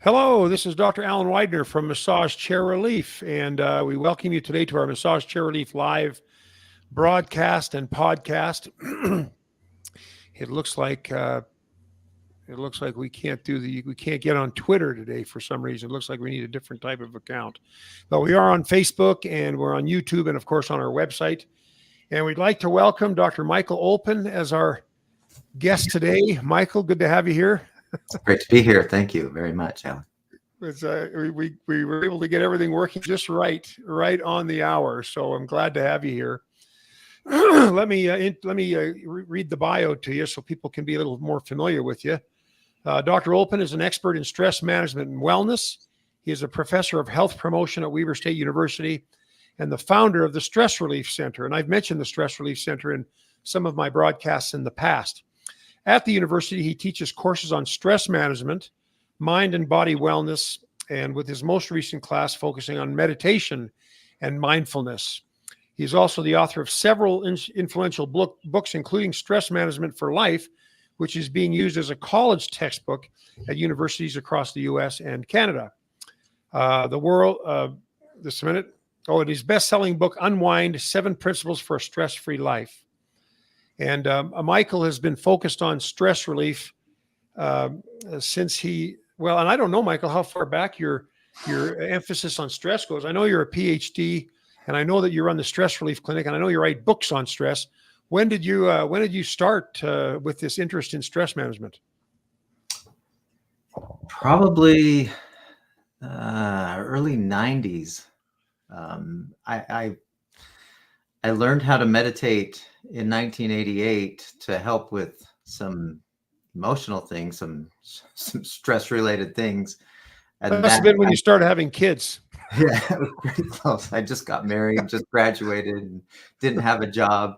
Hello, this is Dr. Alan Widener from Massage Chair Relief, and we welcome you today to our Massage Chair Relief live broadcast and podcast. It looks like we can't get on Twitter today for some reason. It looks like we need a different type of account, but we are on Facebook and we're on YouTube and of course on our website. And we'd like to welcome Dr. Michael Olpin as our guest today. Michael, good to have you here. Great to be here. Thank you very much, Alan. We were able to get everything working just right on the hour. So I'm glad to have you here. Let me read the bio to you so people can be a little more familiar with you. Dr. Olpin is an expert in stress management and wellness. He is a professor of health promotion at Weber State University and the founder of the Stress Relief Center. And I've mentioned the Stress Relief Center in some of my broadcasts in the past. At the university, he teaches courses on stress management, mind and body wellness, and with his most recent class focusing on meditation and mindfulness. He's also the author of several influential books, including Stress Management for Life, which is being used as a college textbook at universities across the U.S. and Canada. And his best-selling book, Unwind, 7 Principles for a Stress-Free Life. And Michael has been focused on stress relief since and I don't know, Michael, how far back your emphasis on stress goes. I know you're a PhD, and I know that you run the Stress Relief Clinic, and I know you write books on stress. When did you start with this interest in stress management? Probably early 90s. I learned how to meditate in 1988 to help with some emotional things, some stress-related things. And that must have been when you started having kids. Yeah, it was pretty close. I just got married, just graduated, and didn't have a job,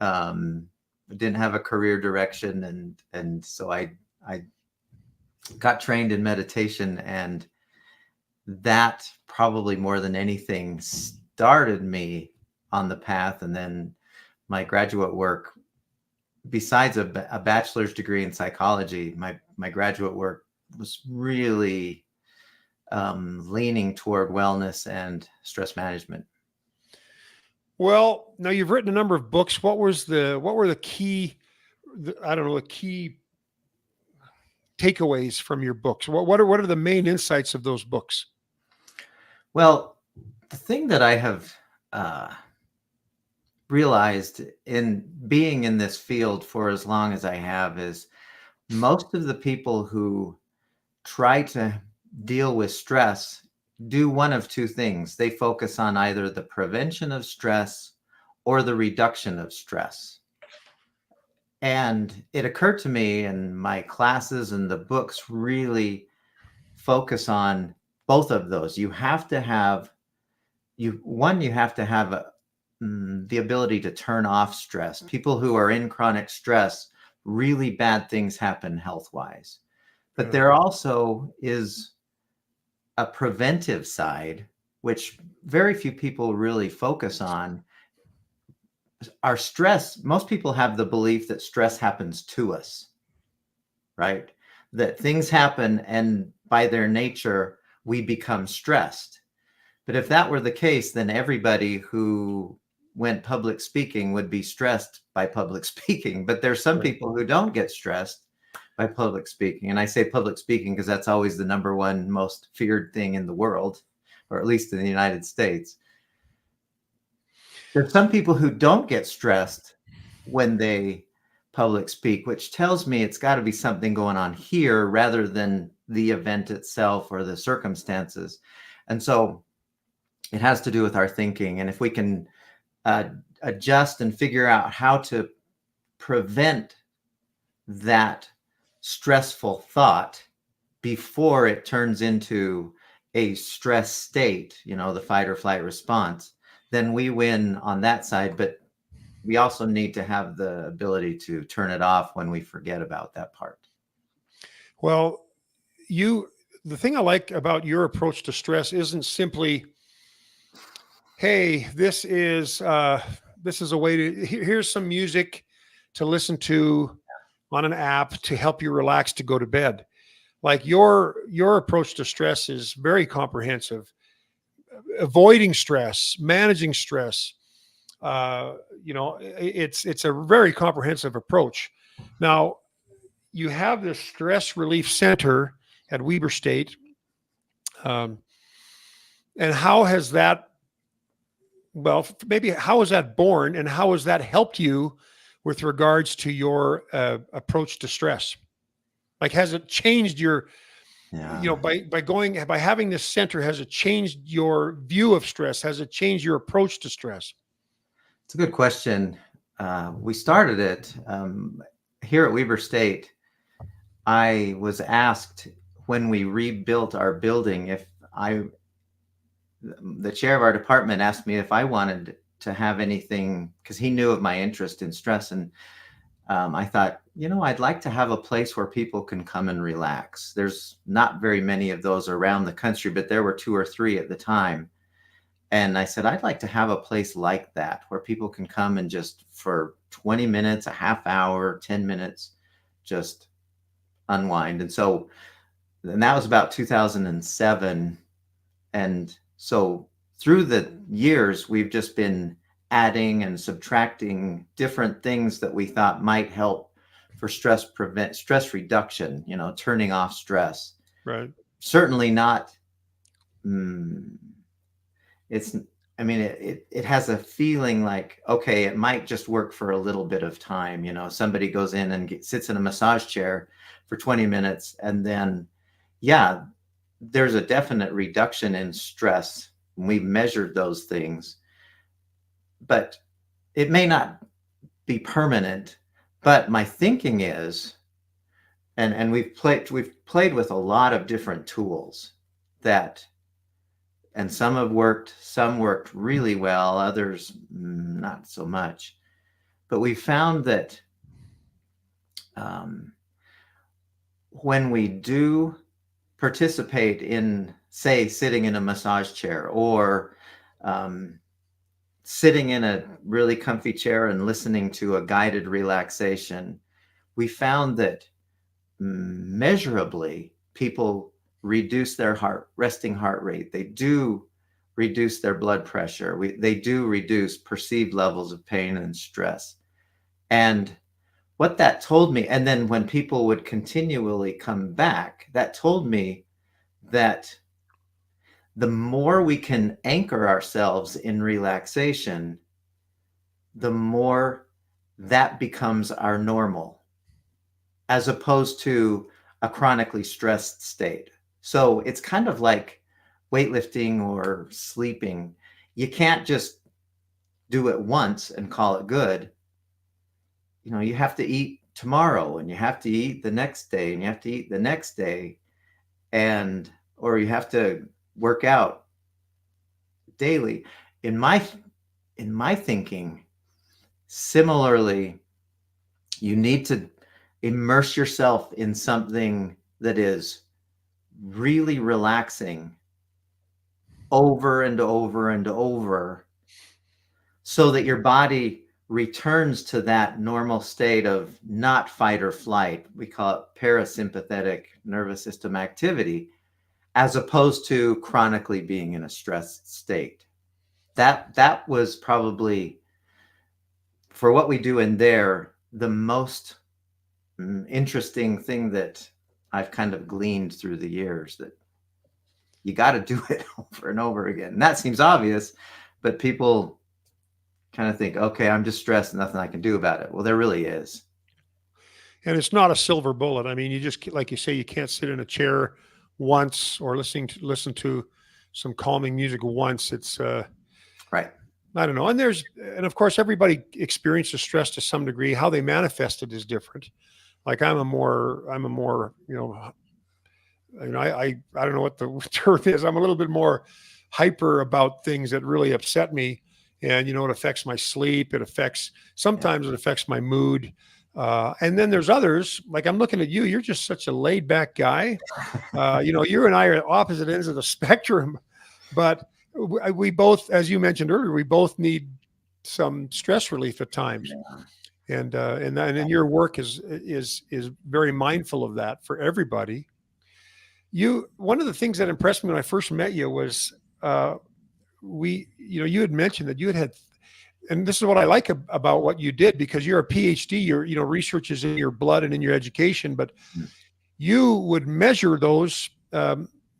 didn't have a career direction, and so I got trained in meditation, and that probably more than anything started me on the path. And then my graduate work, besides a bachelor's degree in psychology, my graduate work was really leaning toward wellness and stress management. Well, now you've written a number of books. What were the key takeaways from your books? What are the main insights of those books? Well, the thing that I have realized in being in this field for as long as I have is most of the people who try to deal with stress do one of two things. They focus on either the prevention of stress or the reduction of stress. And it occurred to me, and my classes and the books really focus on both of those. You have to have the ability to turn off stress. People who are in chronic stress, really bad things happen health-wise. But there also is a preventive side, which very few people really focus on. Our stress, most people have the belief that stress happens to us, right? That things happen and by their nature, we become stressed. But if that were the case, then everybody who went public speaking would be stressed by public speaking. But there's some people who don't get stressed by public speaking. And I say public speaking because that's always the number one most feared thing in the world, or at least in the United States. There's some people who don't get stressed when they public speak, which tells me it's got to be something going on here rather than the event itself or the circumstances. And so it has to do with our thinking. And if we can adjust and figure out how to prevent that stressful thought before it turns into a stress state, the fight or flight response, then we win on that side. But we also need to have the ability to turn it off when we forget about that part. Well, the thing I like about your approach to stress isn't simply, hey, this is a way to, here's some music to listen to on an app to help you relax to go to bed. like your approach to stress is very comprehensive. Avoiding stress, managing stress. It's a very comprehensive approach. Now, you have this stress relief center at Weber State, um, and how has that? Well, maybe how was that born, and how has that helped you with regards to your approach to stress? Like, has it changed your, Yeah. by having this center, has it changed your view of stress? Has it changed your approach to stress? It's a good question. We started it here at Weber State. I was asked when we rebuilt our building if the chair of our department asked me if I wanted to have anything, because he knew of my interest in stress. And I thought, I'd like to have a place where people can come and relax. There's not very many of those around the country, but there were 2 or 3 at the time. And I said, I'd like to have a place like that where people can come and just for 20 minutes, a half hour, 10 minutes, just unwind. And that was about 2007. And so through the years, we've just been adding and subtracting different things that we thought might help for stress reduction, turning off stress. Right. Certainly not. It's, it has a feeling like, okay, it might just work for a little bit of time. Somebody goes in and sits in a massage chair for 20 minutes. And then, yeah, there's a definite reduction in stress. We've measured those things, but it may not be permanent. But my thinking is, and we've played with a lot of different tools and some worked really well, others not so much. But we found that when we do participate in, say, sitting in a massage chair or sitting in a really comfy chair and listening to a guided relaxation, we found that measurably people reduce their resting heart rate. They do reduce their blood pressure. They do reduce perceived levels of pain and stress. And what that told me, and then when people would continually come back, that told me that the more we can anchor ourselves in relaxation, the more that becomes our normal, as opposed to a chronically stressed state. So it's kind of like weightlifting or sleeping. You can't just do it once and call it good. You have to eat tomorrow, and you have to eat the next day, and you have to eat the next day, or you have to work out daily. In my thinking, similarly, you need to immerse yourself in something that is really relaxing over and over and over, so that your body returns to that normal state of not fight or flight. We call it parasympathetic nervous system activity, as opposed to chronically being in a stressed state. That was probably, for what we do in there, the most interesting thing that I've kind of gleaned through the years, that you got to do it over and over again. And that seems obvious, but people kind of think, okay, I'm just stressed and nothing I can do about it. Well, there really is. And it's not a silver bullet. I mean, you just, like you say, you can't sit in a chair once or listen to some calming music once. It's right. I don't know. And of course, everybody experiences stress to some degree. How they manifest it is different. Like I'm a more, I don't know what the term is. I'm a little bit more hyper about things that really upset me. And, it affects my sleep. Sometimes it affects my mood. And then there's others, like I'm looking at you, you're just such a laid back guy. You and I are at opposite ends of the spectrum, but we both, as you mentioned earlier, we both need some stress relief at times. Yeah. And your work is very mindful of that for everybody. one of the things that impressed me when I first met you was uh, you had mentioned that you had, and this is what I like about what you did, because you're a PhD, research is in your blood and in your education, but you would measure those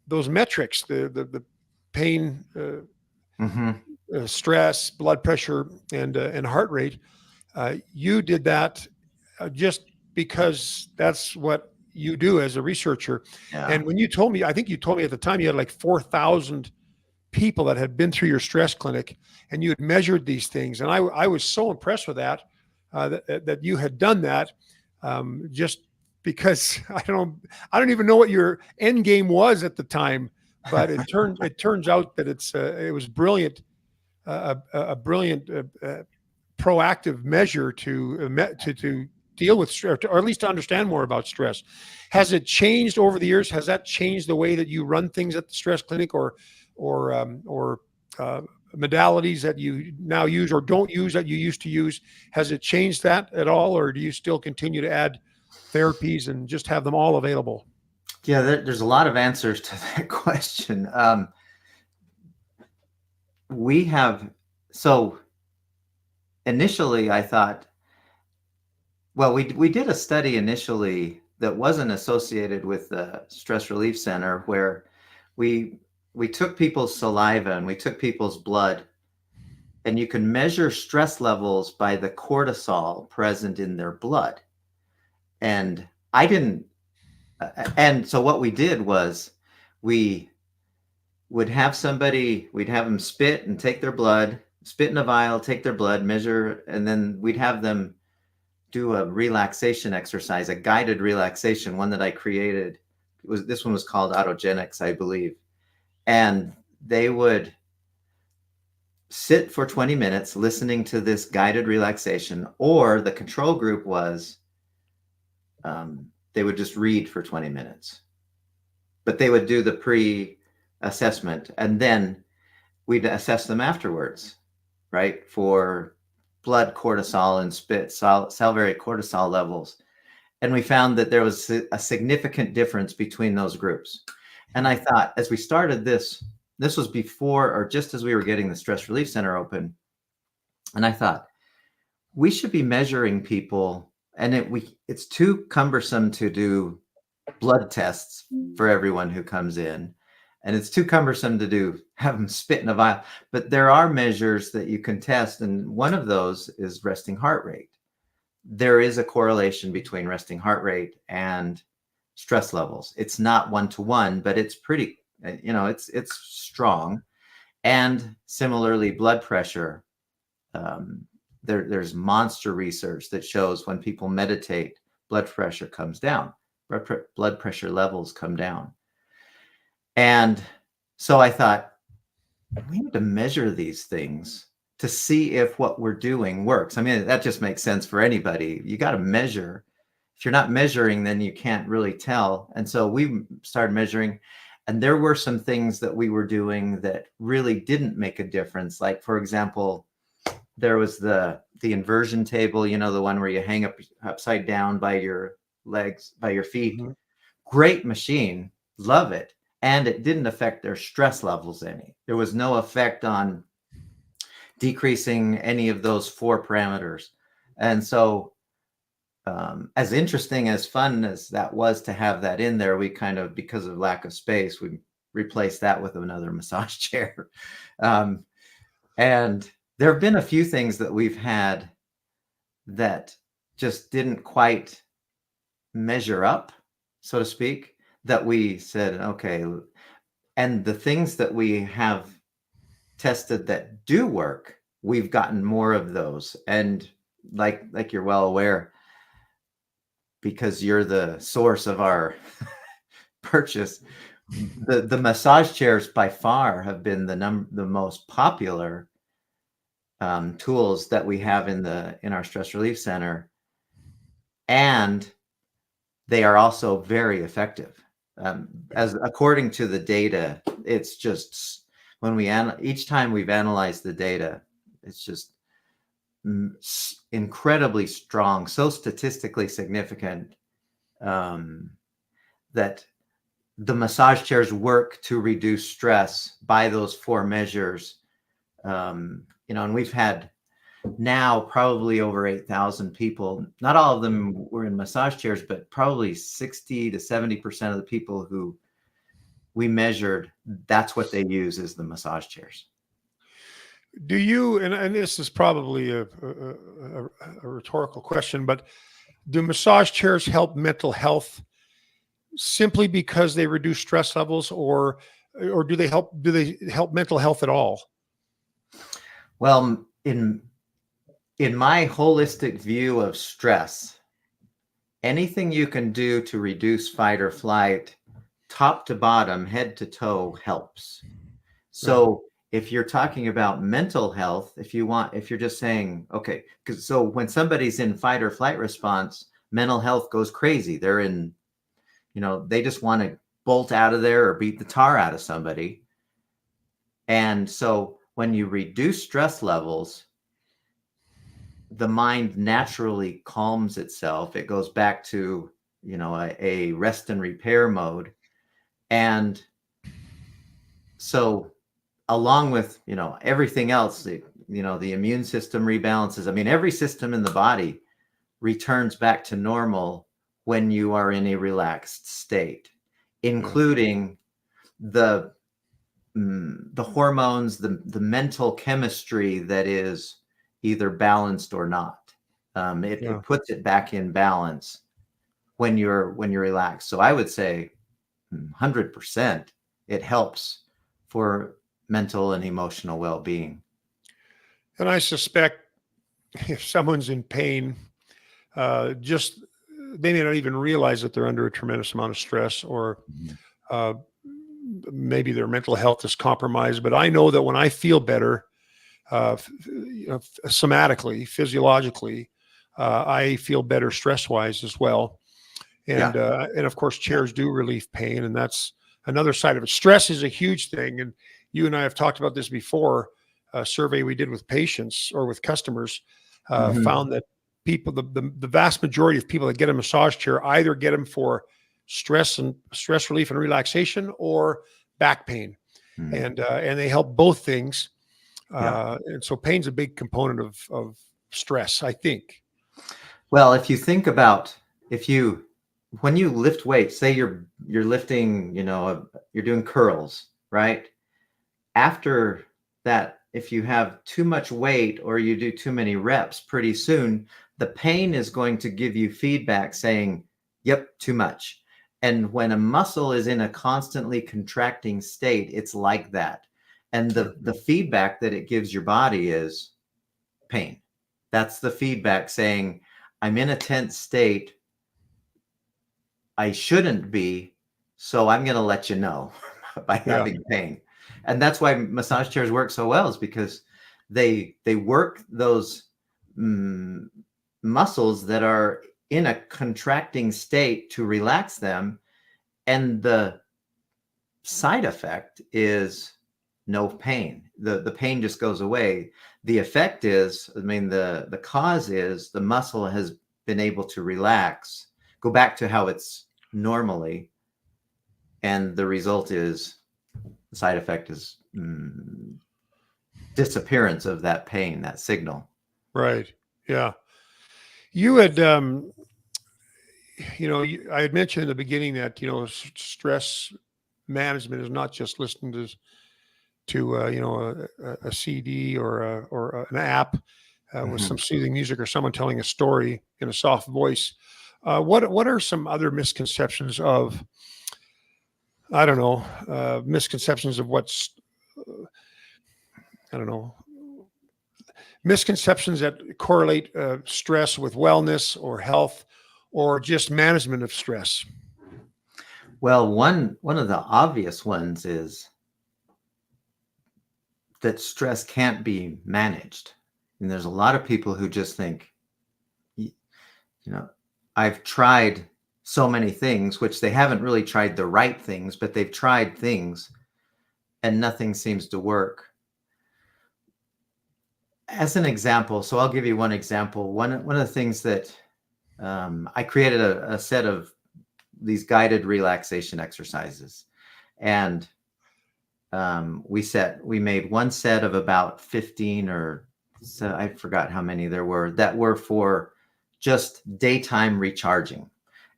metrics, the pain, Mm-hmm. stress, blood pressure, and heart rate. You did that just because that's what you do as a researcher. Yeah. And when you told me, I think you told me at the time you had like 4,000 people that had been through your stress clinic, and you had measured these things. And I was so impressed with that, that you had done that, just because I don't even know what your end game was at the time, but it turns out that it was brilliant, a brilliant proactive measure to deal with stress, or at least to understand more about stress. Has it changed over the years? Has that changed the way that you run things at the stress clinic, or modalities that you now use or don't use that you used to use? Has it changed that at all, or do you still continue to add therapies and just have them all available? Yeah, there's a lot of answers to that question. We have, so initially I thought, well, we did a study initially that wasn't associated with the Stress Relief Center, where we we took people's saliva and we took people's blood, and you can measure stress levels by the cortisol present in their blood. And I didn't, and so what we did was we would have somebody, we'd have them spit and take their blood, spit in a vial, take their blood, measure, and then we'd have them do a relaxation exercise, a guided relaxation, one that I created. This one was called autogenics, I believe. And they would sit for 20 minutes listening to this guided relaxation, or the control group was they would just read for 20 minutes. But they would do the pre-assessment, and then we'd assess them afterwards, right? For blood cortisol and spit salivary cortisol levels. And we found that there was a significant difference between those groups. And I thought, as we started this was before or just as we were getting the Stress Relief Center open. And I thought, we should be measuring people, and it's too cumbersome to do blood tests for everyone who comes in. And it's too cumbersome to have them spit in a vial. But there are measures that you can test. And one of those is resting heart rate. There is a correlation between resting heart rate and stress levels. It's not one-to-one, but it's pretty, it's strong. And similarly, blood pressure. There's monster research that shows when people meditate, blood pressure comes down, blood pressure levels come down. And so I thought, we need to measure these things to see if what we're doing works. I mean, that just makes sense for anybody. You got to measure. If you're not measuring, then you can't really tell. And so we started measuring, and there were some things that we were doing that really didn't make a difference. Like, for example, there was the inversion table, the one where you hang up upside down by your legs, by your feet. Mm-hmm. Great machine, love it. And it didn't affect their stress levels any. There was no effect on decreasing any of those 4 parameters. And so as interesting, as fun as that was to have that in there, we kind of, because of lack of space, we replaced that with another massage chair. And there have been a few things that we've had that just didn't quite measure up, so to speak, that we said, okay. And the things that we have tested that do work, we've gotten more of those. And like you're well aware, because you're the source of our purchase, the massage chairs by far have been the most popular tools that we have in our Stress Relief Center, and they are also very effective. As according to the data, it's just when each time we've analyzed the data, it's just incredibly strong, so statistically significant, that the massage chairs work to reduce stress by those 4 measures. And we've had now probably over 8,000 people. Not all of them were in massage chairs, but probably 60 to 70% of the people who we measured, that's what they use, is the massage chairs. Do you, and this is probably a rhetorical question, but do massage chairs help mental health simply because they reduce stress levels, or do they help mental health at all? Well, in my holistic view of stress, anything you can do to reduce fight or flight, top to bottom, head to toe, helps. So if you're talking about mental health, if you're just saying, okay, so when somebody's in fight or flight response, mental health goes crazy. They're in, they just want to bolt out of there or beat the tar out of somebody. And so when you reduce stress levels, the mind naturally calms itself. It goes back to, a rest and repair mode. And so along with, everything else, the immune system rebalances. I mean, every system in the body returns back to normal when you are in a relaxed state, including the hormones, the mental chemistry that is either balanced or not. It puts it back in balance when you're relaxed. So I would say 100% it helps for mental and emotional well-being. And I suspect if someone's in pain, they may not even realize that they're under a tremendous amount of stress, or maybe their mental health is compromised. But I know that when I feel better, somatically, physiologically, I feel better stress-wise as well. And of course, chairs do relieve pain, and that's another side of it. Stress is a huge thing, and you and I have talked about this before. A survey we did with patients or with customers found that people, the vast majority of people that get a massage chair either get them for stress relief and relaxation, or back pain, and they help both things. And so pain's a big component of stress, I think. Well, if you think about, when you lift weights, say you're lifting, you're doing curls, right? After that, if you have too much weight or you do too many reps, pretty soon the pain is going to give you feedback saying, yep, too much. And when a muscle is in a constantly contracting state, it's like that. And the feedback that it gives your body is pain. That's the feedback saying, I'm in a tense state. I shouldn't be, so I'm going to let you know by having pain. And that's why massage chairs work so well, is because they work those muscles that are in a contracting state to relax them. And the side effect is no pain. The pain just goes away. The effect is, the cause is the muscle has been able to relax, go back to how it's normally. And the result is, the side effect is disappearance of that pain, that signal. Right. Yeah. You had, I had mentioned in the beginning that, stress management is not just listening to a CD or an app with some soothing music, or someone telling a story in a soft voice. What are some other misconceptions of, misconceptions of what's, misconceptions that correlate stress with wellness or health, or just management of stress? Well, one of the obvious ones is that stress can't be managed. And there's a lot of people who just think, I've tried so many things, which they haven't really tried the right things, but they've tried things and nothing seems to work. As an example, so I'll give you one example. One of the things that I created a set of these guided relaxation exercises. And we made one set of about 15, or so I forgot how many there were, that were for just daytime recharging.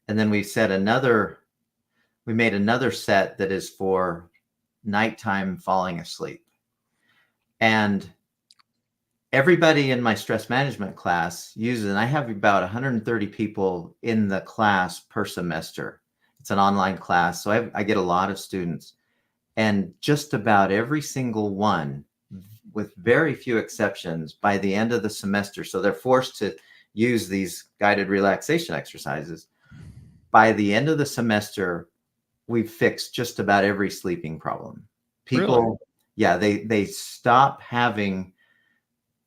And then we made another set that is for nighttime falling asleep. And everybody in my stress management class uses, and I have about 130 people in the class per semester. It's an online class, so I get a lot of students. And just about every single one, with very few exceptions, by the end of the semester, so they're forced to use these guided relaxation exercises. By the end of the semester, we've fixed just about every sleeping problem. People, Really? yeah, they stop having,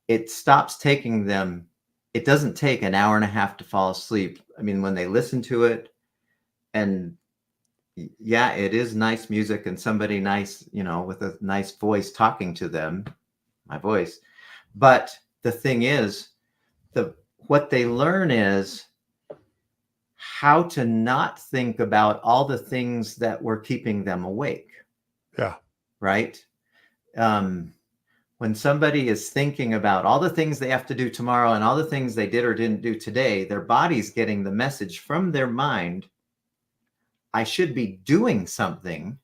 it stops taking them, it doesn't take an hour and a half to fall asleep. I mean, when they listen to it, and yeah, it is nice music and somebody nice, with a nice voice talking to them, my voice. But the thing is, what they learn is how to not think about all the things that were keeping them awake. Yeah. Right? When somebody is thinking about all the things they have to do tomorrow and all the things they did or didn't do today, their body's getting the message from their mind, I should be doing something,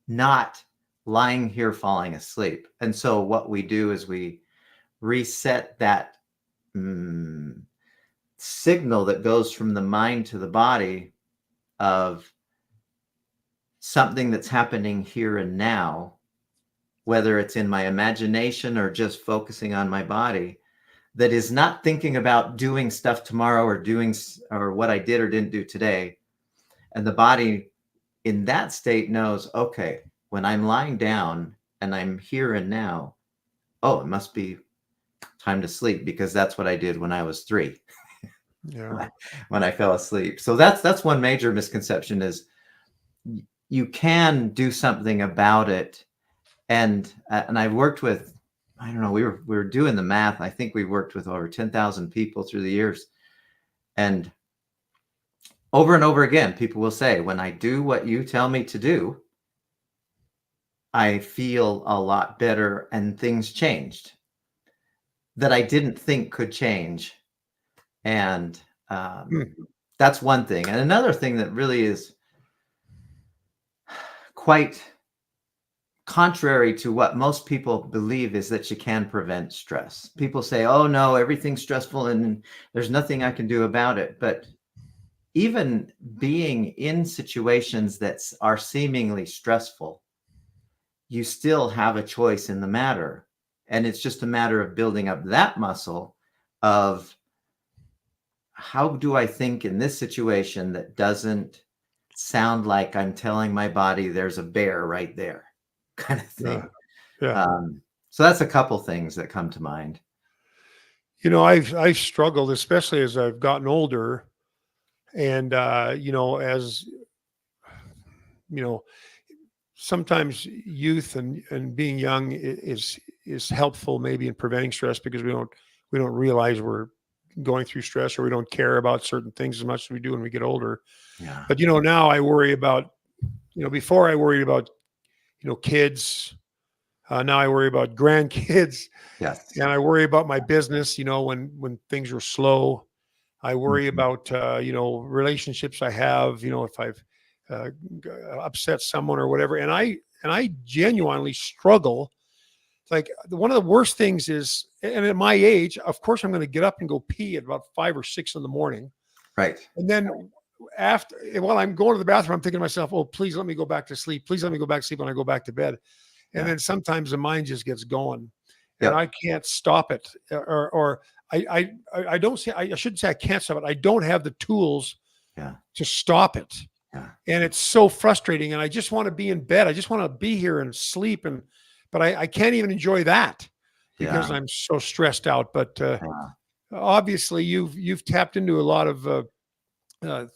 not lying here falling asleep. And so what we do is we reset that signal that goes from the mind to the body of something that's happening here and now, whether it's in my imagination or just focusing on my body, that is not thinking about doing stuff tomorrow or what I did or didn't do today. And the body in that state knows, okay, when I'm lying down and I'm here and now, oh, it must be time to sleep, because that's what I did when I was 3. Yeah. When I fell asleep. So that's one major misconception, is you can do something about it. And I've worked with, I don't know, we were doing the math. I think we worked with over 10,000 people through the years. And over again, people will say, when I do what you tell me to do, I feel a lot better, and things changed that I didn't think could change. And that's one thing. And another thing that really is quite contrary to what most people believe is that you can prevent stress. People say, oh no, everything's stressful and there's nothing I can do about it. But even being in situations that are seemingly stressful, you still have a choice in the matter. And it's just a matter of building up that muscle of, how do I think in this situation that doesn't sound like I'm telling my body there's a bear right there, kind of thing. Yeah. So that's a couple things that come to mind. I've struggled, especially as I've gotten older, and as you know, sometimes youth and being young is helpful maybe in preventing stress, because we don't realize we're going through stress, or we don't care about certain things as much as we do when we get older. Yeah. But now I worry about, before I worried about kids. Now I worry about grandkids, Yes. and I worry about my business. When things are slow, I worry about relationships I have. If I've upset someone or whatever, and I genuinely struggle. Like, one of the worst things is, and at my age, of course, I'm going to get up and go pee at about 5 or 6 in the morning, Right. and then while I'm going to the bathroom, I'm thinking to myself, "Oh, please let me go back to sleep. Please let me go back to sleep when I go back to bed." And then sometimes the mind just gets going, and I can't stop it, or I don't say, I shouldn't say I can't stop it. I don't have the tools to stop it. Yeah. And it's so frustrating. And I just want to be in bed. I just want to be here and sleep. But I can't even enjoy that because I'm so stressed out. But obviously you've tapped into a lot of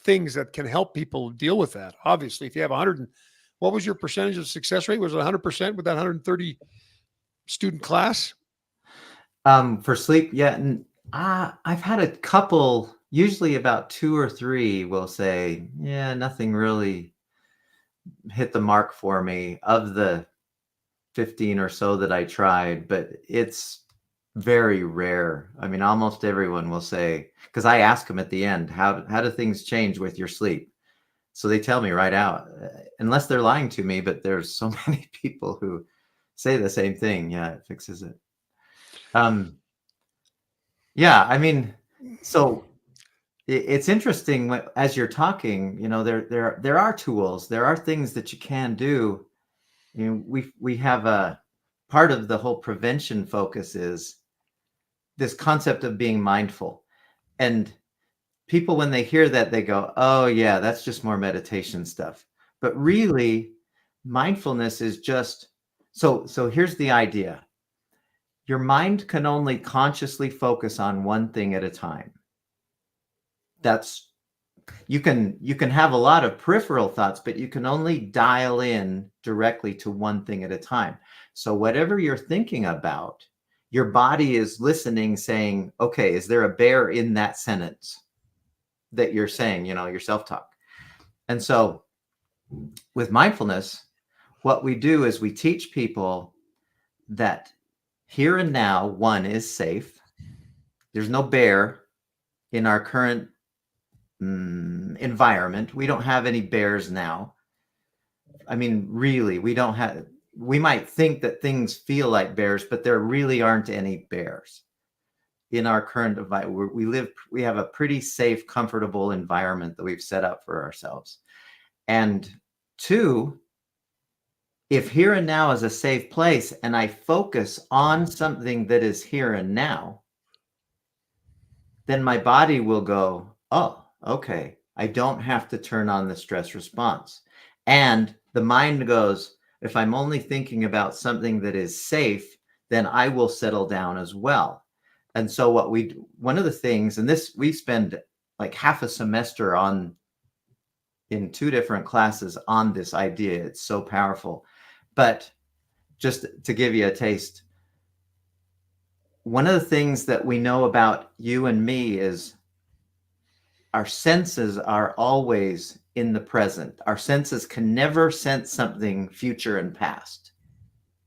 things that can help people deal with that. Obviously, if you have 100, what was your percentage of success rate? Was it 100% with that 130 student class? For sleep, yeah. And I've had a couple usually about 2 or 3 will say, yeah, nothing really hit the mark for me of the 15 or so that I tried, but it's very rare. I mean, almost everyone will say, because I ask them at the end, how do things change with your sleep? So they tell me right out, unless they're lying to me, but there's so many people who say the same thing. Yeah, it fixes it. Um, yeah, I mean, so it's interesting as you're talking, there are tools, there are things that you can do. We have a part of the whole prevention focus is this concept of being mindful. And people, when they hear that, they go, oh yeah, that's just more meditation stuff. But really, mindfulness is just, so here's the idea. Your mind can only consciously focus on one thing at a time. That's you can have a lot of peripheral thoughts, but you can only dial in directly to one thing at a time. So whatever you're thinking about, your body is listening, saying, okay, is there a bear in that sentence that you're saying, your self-talk? And so with mindfulness, what we do is we teach people that here and now, one is safe. There's no bear in our current environment. We don't have any bears now. I mean, really, we might think that things feel like bears, but there really aren't any bears in our current environment. We have a pretty safe, comfortable environment that we've set up for ourselves. And two, if here and now is a safe place and I focus on something that is here and now, then my body will go, oh, okay, I don't have to turn on the stress response. And the mind goes, if I'm only thinking about something that is safe, then I will settle down as well. And so one of the things, and this, we spend like half a semester in 2 different classes on this idea. It's so powerful. But just to give you a taste, one of the things that we know about you and me is our senses are always in the present. Our senses can never sense something future and past,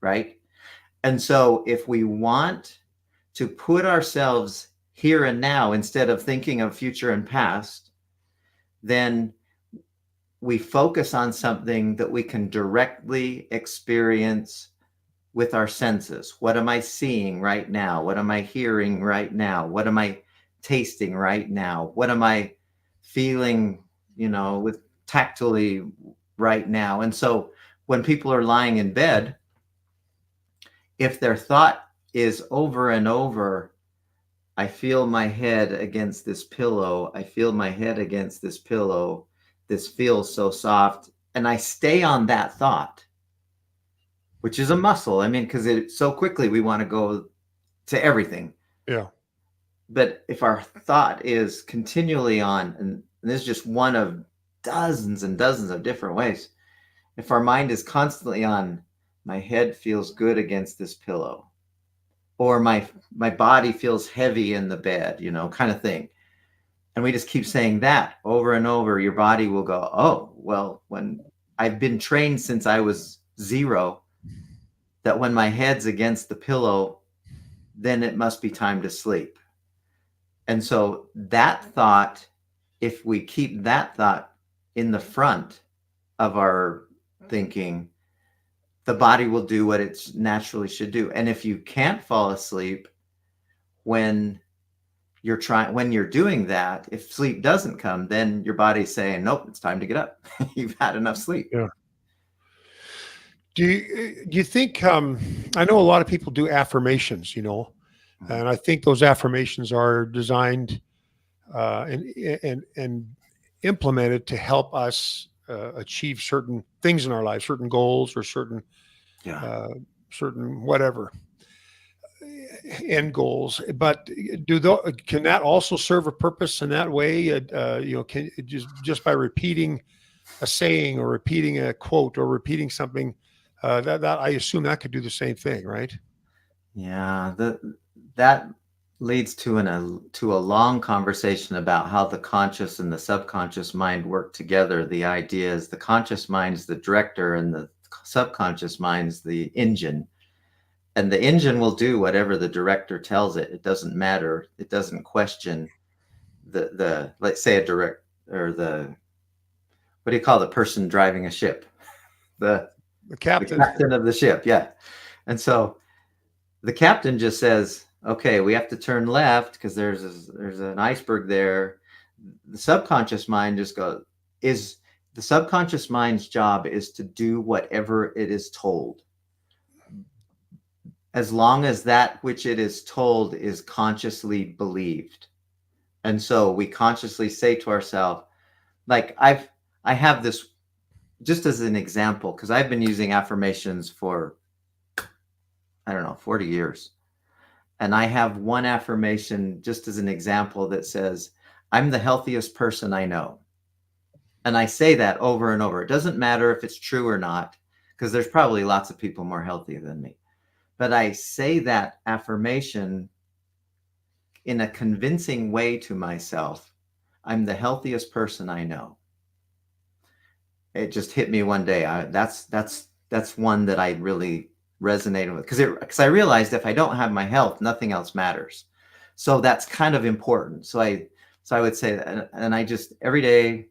right? And so if we want to put ourselves here and now instead of thinking of future and past, then we focus on something that we can directly experience with our senses. What am I seeing right now? What am I hearing right now? What am I tasting right now? What am I feeling, with tactily right now? And so when people are lying in bed, if their thought is over and over, I feel my head against this pillow. I feel my head against this pillow. This feels so soft. And I stay on that thought, which is a muscle. I mean, because it so quickly we want to go to everything. Yeah. But if our thought is continually on, and this is just one of dozens and dozens of different ways, if our mind is constantly on, my head feels good against this pillow, or my body feels heavy in the bed, kind of thing. And we just keep saying that over and over, your body will go, oh, well, when I've been trained since I was 0, that when my head's against the pillow, then it must be time to sleep. And so that thought, if we keep that thought in the front of our thinking, the body will do what it naturally should do. And if you can't fall asleep when you're doing that, if sleep doesn't come, then your body's saying, nope, it's time to get up. You've had enough sleep. Yeah. Do you think, I know a lot of people do affirmations, and I think those affirmations are designed and implemented to help us achieve certain things in our lives, certain goals or certain whatever end goals. But can that also serve a purpose in that way? Can just by repeating a saying or repeating a quote or repeating something, that I assume that could do the same thing, right? Yeah, that leads to to a long conversation about how the conscious and the subconscious mind work together. The idea is the conscious mind is the director and the subconscious mind is the engine. And the engine will do whatever the director tells it. It doesn't matter. It doesn't question the let's say a direct or the what do you call the person driving a ship? The The the captain. captain of the ship, yeah. And so the captain just says, "Okay, we have to turn left because there's an iceberg there." The subconscious mind just goes is the subconscious mind's job is to do whatever it is told, as long as that which it is told is consciously believed. And so we consciously say to ourselves, like I have this just as an example, because I've been using affirmations for, I don't know, 40 years. And I have one affirmation just as an example that says, I'm the healthiest person I know. And I say that over and over. It doesn't matter if it's true or not, because there's probably lots of people more healthy than me. But I say that affirmation in a convincing way to myself. I'm the healthiest person I know. It just hit me one day. That's one that I really resonated with because I realized if I don't have my health, nothing else matters. So that's kind of important. So I would say that, and I just every day,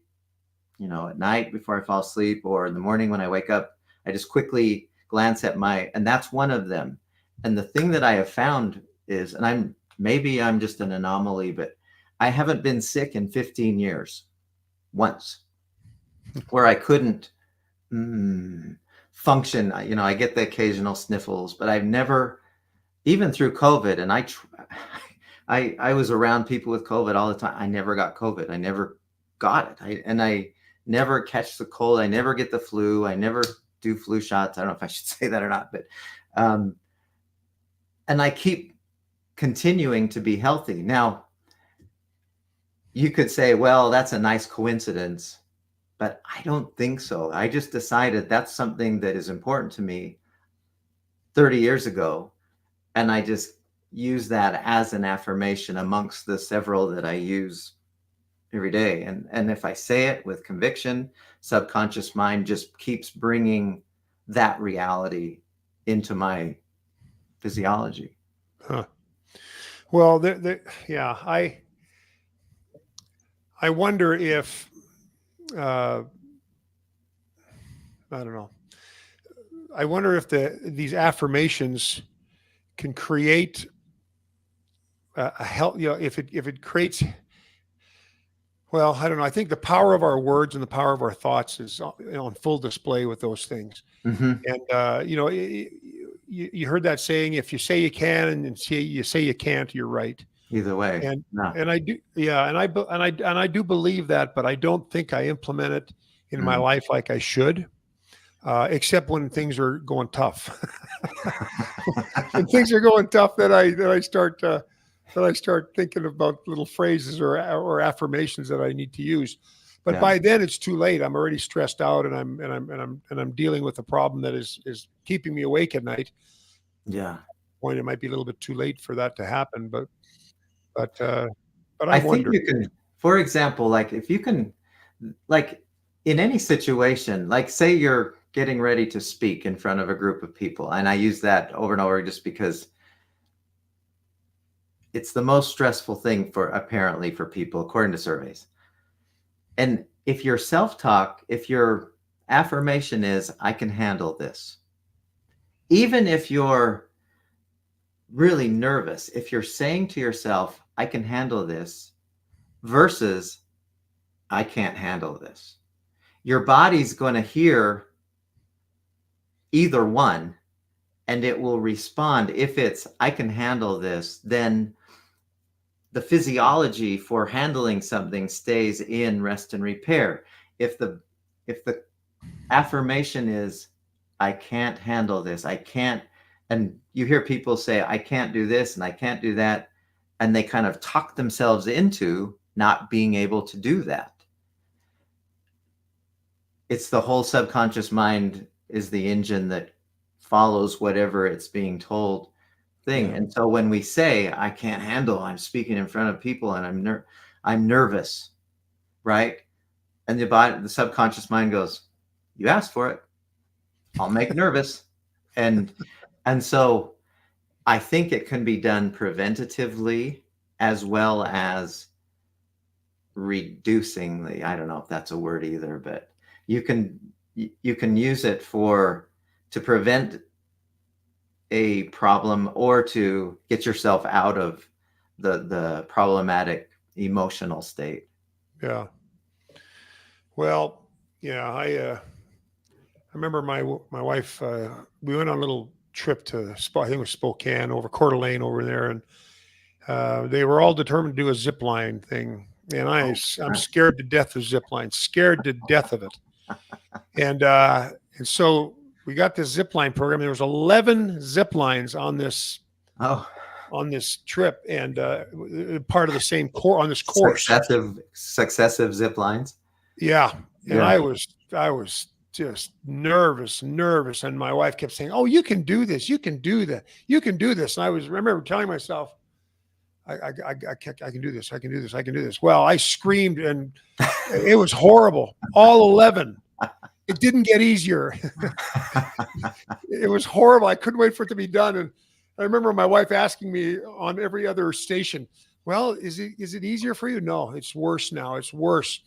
at night before I fall asleep or in the morning when I wake up, I just quickly glance at and that's one of them. And the thing that I have found is, and maybe I'm just an anomaly, but I haven't been sick in 15 years once where I couldn't function. I get the occasional sniffles, but I've never, even through COVID, and I was around people with COVID all the time. I never got COVID. I never got it. I never catch the cold. I never get the flu. I never do flu shots. I don't know if I should say that or not, but, and I keep continuing to be healthy. Now, you could say, well, that's a nice coincidence, but I don't think so. I just decided that's something that is important to me 30 years ago. And I just use that as an affirmation amongst the several that I use every day. And if I say it with conviction, subconscious mind just keeps bringing that reality into my physiology. Huh. Well, yeah, I wonder if I don't know. I wonder if these affirmations can create a help. If it creates. Well, I don't know. I think the power of our words and the power of our thoughts is on full display with those things. Mm-hmm. And you heard that saying: if you say you can and you say you can't, you're right. Either way, And no. and I do, yeah, and I do believe that, but I don't think I implement it in my life like I should, except when things are going tough. When things are going tough, that I start thinking about little phrases or affirmations that I need to use. But Yeah. by then it's too late. I'm already stressed out, and I'm dealing with a problem that is keeping me awake at night. Yeah. Point, it might be a little bit too late for that to happen, but uh, but I I'm think wondering. you can, for example, like if you can, like in any situation, like say you're getting ready to speak in front of a group of people, and I use that over and over just because it's the most stressful thing apparently for people, according to surveys. And if your self-talk, if your affirmation is, I can handle this, even if you're really nervous, if you're saying to yourself, I can handle this versus I can't handle this, your body's going to hear either one and it will respond. If it's I can handle this, then the physiology for handling something stays in rest and repair. If the affirmation is I can't handle this, I can't, and you hear people say I can't do this and I can't do that, and they kind of talk themselves into not being able to do that. It's the whole subconscious mind is the engine that follows whatever it's being told thing. Yeah. And so when we say, I can't handle, I'm speaking in front of people and I'm nervous, right? And the subconscious mind goes, you asked for it. I'll make nervous. And so I think it can be done preventatively as well as reducing I don't know if that's a word either, but you can use it to prevent a problem or to get yourself out of the problematic emotional state. Yeah. Well, yeah, I remember my wife. We went on a little trip to I think it was Spokane, over Coeur d'Alene over there, and they were all determined to do a zip line thing. And I'm Right. scared to death of zip lines, scared to death of it. And so we got this zip line program. There was 11 zip lines on this Oh, trip, and part of the same core on this course. successive zip lines. Yeah. And Yeah. I was just nervous, and my wife kept saying, "Oh, you can do this. You can do that. You can do this." And I remember telling myself, I can do this. I can do this. I can do this. Well, I screamed, and it was horrible. All 11. It didn't get easier. It was horrible. I couldn't wait for it to be done. And I remember my wife asking me on every other station, "Well, is it easier for you?" "No, it's worse now. It's worse."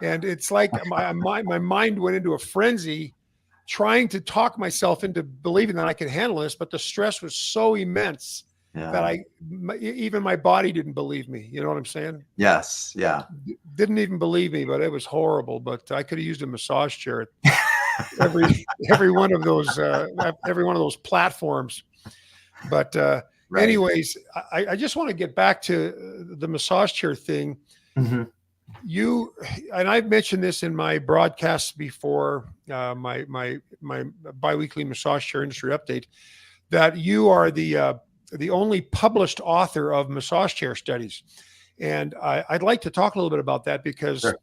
And it's like my mind went into a frenzy trying to talk myself into believing that I could handle this, but the stress was so immense that Yeah. even my body didn't believe me. You know what I'm saying? Yes. Yeah. Didn't even believe me, but it was horrible. But I could have used a massage chair at every one of those platforms. But Right. anyways, I just want to get back to the massage chair thing. Mm-hmm. You and I've mentioned this in my broadcasts before, my biweekly massage chair industry update, that you are the only published author of massage chair studies, and I'd like to talk a little bit about that because Sure.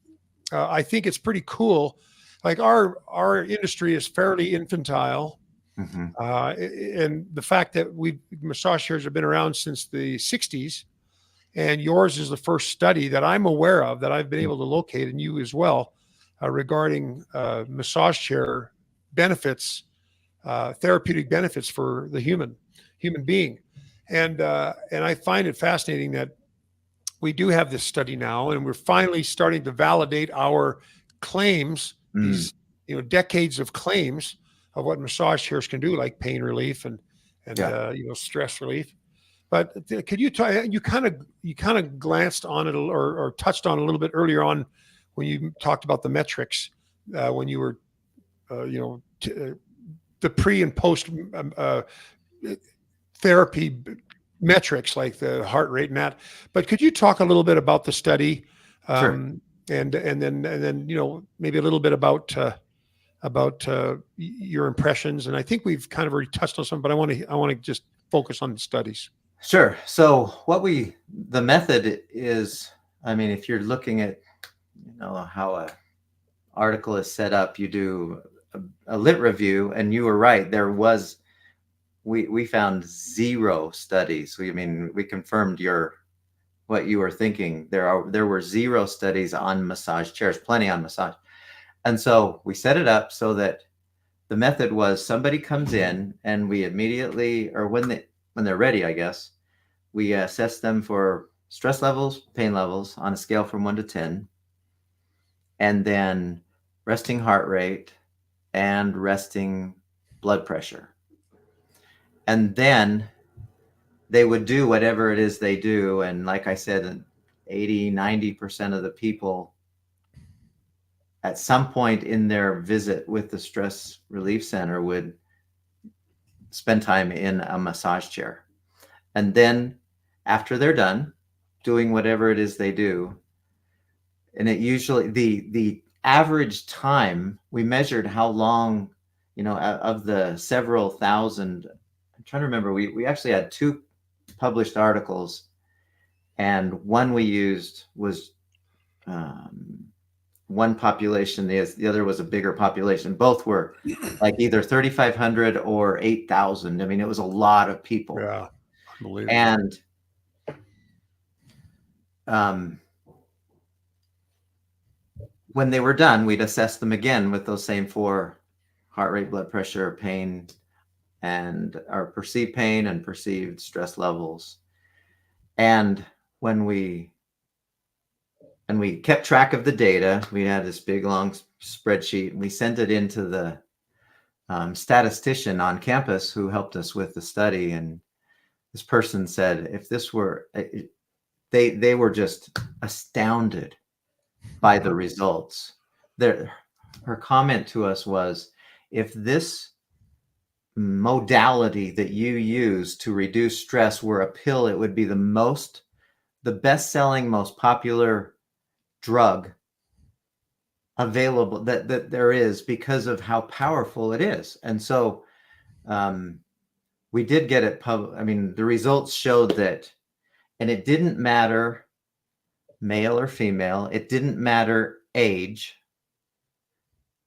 I think it's pretty cool. Like our industry is fairly infantile, Mm-hmm. and the fact that massage chairs have been around since the '60s. And yours is the first study that I'm aware of that I've been able to locate, and you as well, regarding massage chair benefits, therapeutic benefits for the human being. And I find it fascinating that we do have this study now, and we're finally starting to validate our claims, these decades of claims of what massage chairs can do, like pain relief and Yeah. stress relief. But could you you kind of glanced on it or touched on a little bit earlier on when you talked about the metrics, when you were the pre and post therapy metrics like the heart rate and that. But could you talk a little bit about the study, Sure. and then maybe a little bit about your impressions? And I think we've kind of already touched on some, but I want to just focus on the studies. Sure. So the method is, I mean, if you're looking at, how a article is set up, you do a lit review, and you were right. We found 0 studies. We confirmed what you were thinking. There were 0 studies on massage chairs, plenty on massage. And so we set it up so that the method was somebody comes in and we immediately, or when they're ready, I guess, we assess them for stress levels, pain levels on a scale from 1 to 10, and then resting heart rate and resting blood pressure. And then they would do whatever it is they do. And like I said, 80-90% of the people at some point in their visit with the stress relief center would spend time in a massage chair. And then after they're done doing whatever it is they do, and it usually, the average time, we measured how long, of the several thousand, I'm trying to remember, we actually had 2 published articles, and one we used was one population, the other was a bigger population. Both were like either 3,500 or 8,000. I mean, it was a lot of people. Yeah. Unbelievable. And when they were done, we'd assess them again with those same 4: heart rate, blood pressure, pain, and our perceived pain and perceived stress levels. And when we kept track of the data, we had this big long spreadsheet, and we sent it into the statistician on campus who helped us with the study. And this person said, if this were, they were just astounded by the results. Her comment to us was, if this modality that you use to reduce stress were a pill, it would be the best-selling, most popular drug available that there is, because of how powerful it is. And so we did get it the results showed that, and it didn't matter male or female, it didn't matter age,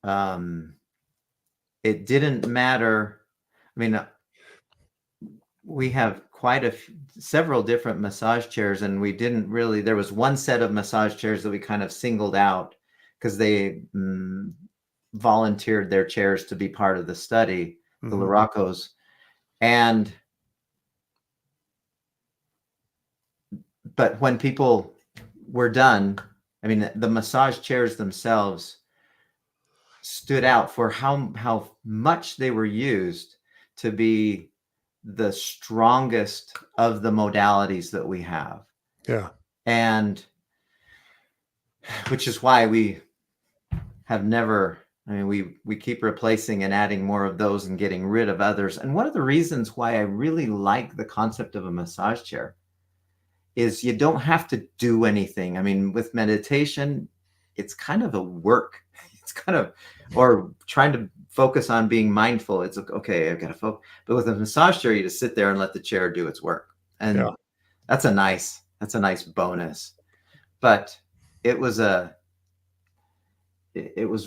it didn't matter. We have several different massage chairs, and we didn't really, there was one set of massage chairs that we kind of singled out because they volunteered their chairs to be part of the study, the Larocos. But when people were done, the massage chairs themselves stood out for how much they were used to be the strongest of the modalities that we have. Yeah. And which is why we have never, we keep replacing and adding more of those and getting rid of others. And one of the reasons why I really like the concept of a massage chair is you don't have to do anything. With meditation, it's kind of a work. It's kind of, or trying to focus on being mindful. It's okay, I've got to focus. But with a massage chair, you just sit there and let the chair do its work. And that's a nice bonus. But it was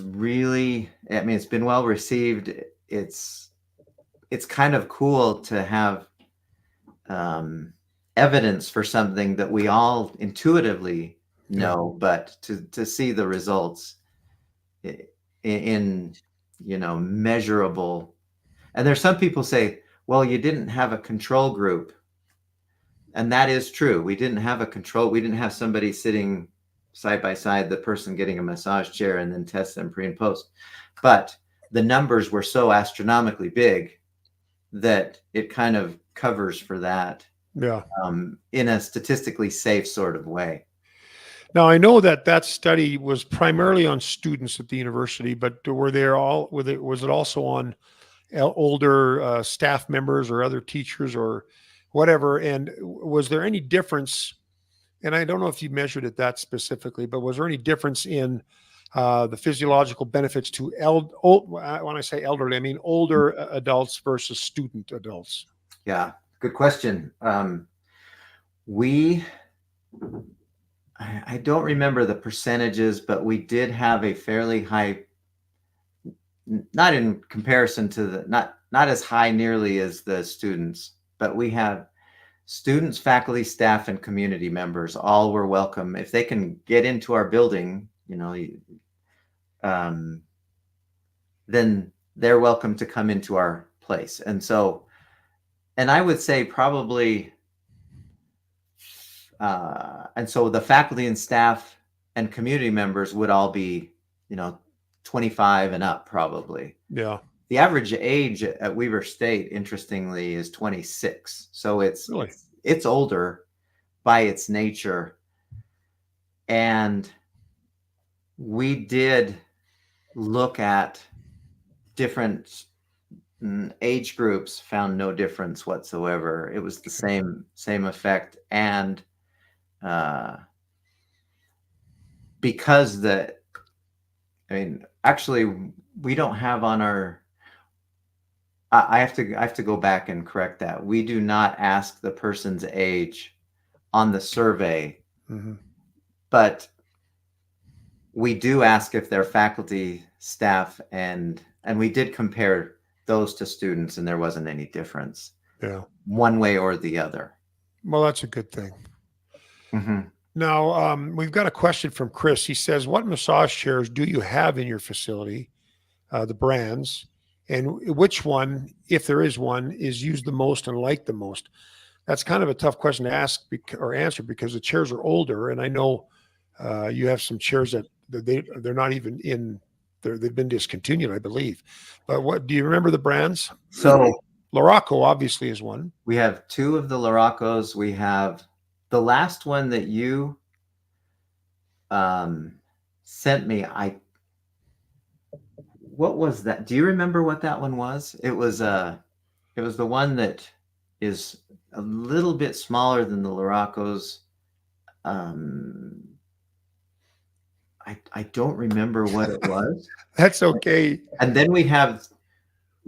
really, it's been well received. It's kind of cool to have evidence for something that we all intuitively know, but to see the results in measurable. And there's some people say, well, you didn't have a control group. And that is true. We didn't have somebody sitting side by side, the person getting a massage chair, and then test them pre and post. But the numbers were so astronomically big that it kind of covers for that. Yeah. In a statistically safe sort of way. Now, I know that study was primarily on students at the university, but was it also on older staff members or other teachers or whatever? And was there any difference? And I don't know if you measured it that specifically, but was there any difference in the physiological benefits to when I say elderly, I mean older adults versus student adults? Yeah, good question. I don't remember the percentages, but we did have a fairly high, not in comparison to not as high nearly as the students, but we have students, faculty, staff, and community members all were welcome. If they can get into our building, then they're welcome to come into our place. And so, and I would say probably, and so the faculty and staff and community members would all be, 25 and up probably. Yeah. The average age at Weber State, interestingly, is 26. So it's older by its nature. And we did look at different age groups, found no difference whatsoever. It was the same effect. And because actually we don't have on our, I have to go back and correct that. We do not ask the person's age on the survey, but we do ask if they're faculty, staff, and we did compare those to students, and there wasn't any difference. Yeah. one way or the other. Well, that's a good thing. Mm-hmm. Now, we've got a question from Chris. He says, "What massage chairs do you have in your facility? The brands, and which one, if there is one, is used the most and liked the most?" That's kind of a tough question to ask or answer because the chairs are older, and I know you have some chairs that they're not even in. They've been discontinued, I believe. But what do you remember the brands? So Laraco obviously is one. we have two of the Laracos. We have the last one that you sent me. What was that? Do you remember what that one was? It was the one that is a little bit smaller than the Laracos. I don't remember what it was. That's okay. And then we